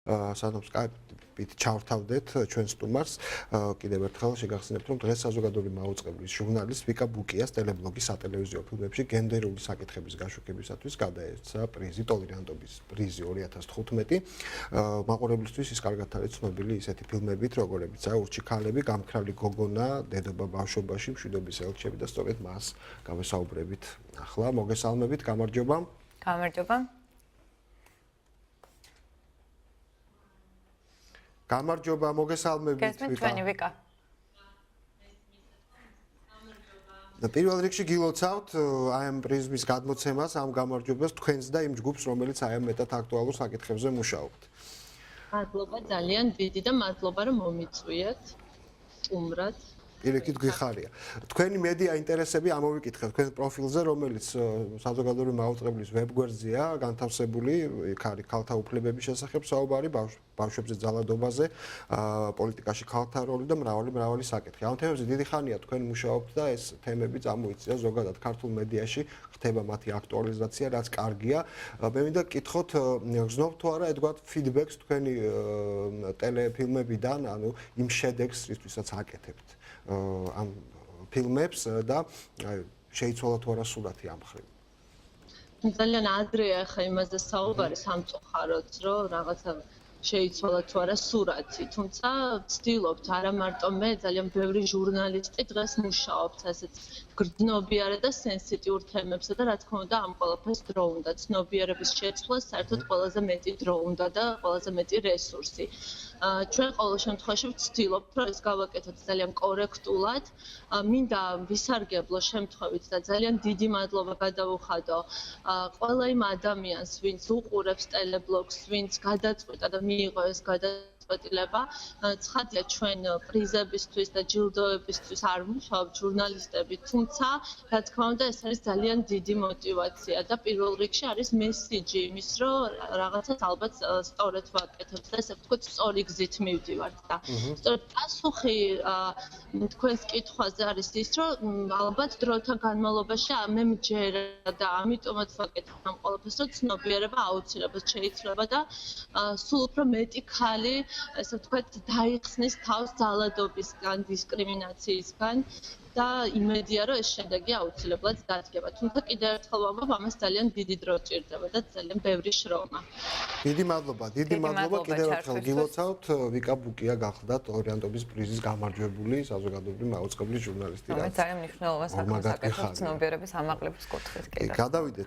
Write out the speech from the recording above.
სანამ Skype-ით ჩავრთავდეთ ჩვენ სტუმარს, კიდევ ერთხელ შეგახსენებთ, რომ დღეს საზოგადოებრივი მაუწყებლის ჟურნალისტ ვიკა ბუკიას ტელებლოგის სატელევიზიო ფილმებში გენდერული საკითხების გაშვებისათვის გადაეცა პრიზი, ტოლერანტობის პრიზი 2015. მაყურებლისთვის ის კარგად არის ცნობილი ისეთი ფილმებით, როგორებიცაა ურჩი ქალები, გამქრალი გოგონა, დედობა ბავშვობაში, მშვიდობის ელჩები და სწორედ მას გავესაუბრებით ახლა. მოგესალმებით, გამარჯობა. გამარჯობა. გამარჯობა, მოგესალმებით. გესმით ჩვენი ვიკა. პირველ რიგში გილოცავთ აი ამ პრიზმის გადმოცემას, ამ გამარჯვებას თქვენს და იმ ჯგუფს, რომელიც აი ამ მეტად აქტუალურ საკითხებზე მუშაობთ. მადლობა ძალიან დიდი და მადლობა რომ მომიწვიეთ სტუმრად. პირიქით გვიხარია. თქვენი მედია ინტერესები ამოვიკითხეთ თქვენ პროფილზე, რომელიც საზოგადოებრივი მაუწყებლის ვებგვერდზეა განთავსებული, იქ არის ქალთა უფლებების შესახებ საუბარი, ბავშვებზე ძალადობაზე, პოლიტიკაში ქალთა როლი და მრავალი საკითხი. ამ თემებზე დიდი ხანია თქვენ მუშაობთ და ეს თემები წამოიწია ზოგადად ქართულ მედიაში, ხდება მათი აქტუალიზაცია, რაც კარგია. მე მინდა გკითხოთ, გზნობთ თუ არა ედგვარდ ფიდბექს თქვენი ტელეფილმებიდან, ანუ იმ შედეგს, რისთვისაც აკეთებთ ამ ფილმებს და შეიცვალა თუ არა სურათი ამ მხრივ. ძალიან ადრეა ხა იმაზე საუბარი სამწუხაროდ, რომ რაღაცა შეიცვალა თუ არა სურათი, თუმცა ვცდილობთ არა მარტო მე, ძალიან ბევრი ჟურნალისტი დღეს მუშაობს ასეთ გრძნობიარე და სენსიტიურ თემებზე და რა თქმა უნდა ამ ყველაფერს დრო უნდა, ცნობიერების შეცვლას საერთოდ ყველაზე მეტი დრო უნდა და ყველაზე მეტი რესურსი. ჩვენ ყოველ შემთხვევაში ვცდილობთ, რომ ეს გავაკეთოთ ძალიან კორექტულად. მინდა ვისარგებლო შემთხვევით და ძალიან დიდი მადლობა გადავუხადო ყველა იმ ადამიანს, ვინც უყურებს ტელებლოგს, ვინც გადაწყვიტა და მიიღო ეს გადაწყვეტილება. ცხადია ჩვენ პრიზებისთვის და ჯილდოებისთვის არ ვმუშაობთ ჟურნალისტები, თუმცა რა თქმა უნდა ეს არის ძალიან დიდი мотиваცია და პირველ რიგში არის მესიჯი იმის, რომ რაღაცას ალბათ სწორად ვაკეთებ და ესე ვთქვათ სწორი გზით მივდივართ და სწორედ პასუხი თქვენს კითხვაზე არის ის, რომ ალბათ დროთა განმავლობაში მე მჯერა და ამიტომაც ვაკეთებ ამ ყველაფერს, რომ ცნობიერება აუცილებლად შეიძლება და სულ უფრო მეტი ხალი ესე ვთქვათ დაიხსნის თავს ძალადობისგან, დისკრიმინაციისგან და იმედია რომ ეს შედეგი აუცილებლად დადგება. თუმცა კიდევ ერთხელ ვამბობ, ამას ძალიან დიდი დრო ჭირდება და ძალიან ბევრი შრომა. დიდი მადლობა კიდევ ერთხელ გილოცავთ. ვიკა ბუკია გახლდათ ტოლერანტობის პრიზის გამარჯვებული საზოგადოებრივი მაუწყებლის ჟურნალისტი. ძალიან მნიშვნელოვანი საკითხია ცნობიერების ამაღლების კუთხით კიდევ. გადავიდეთ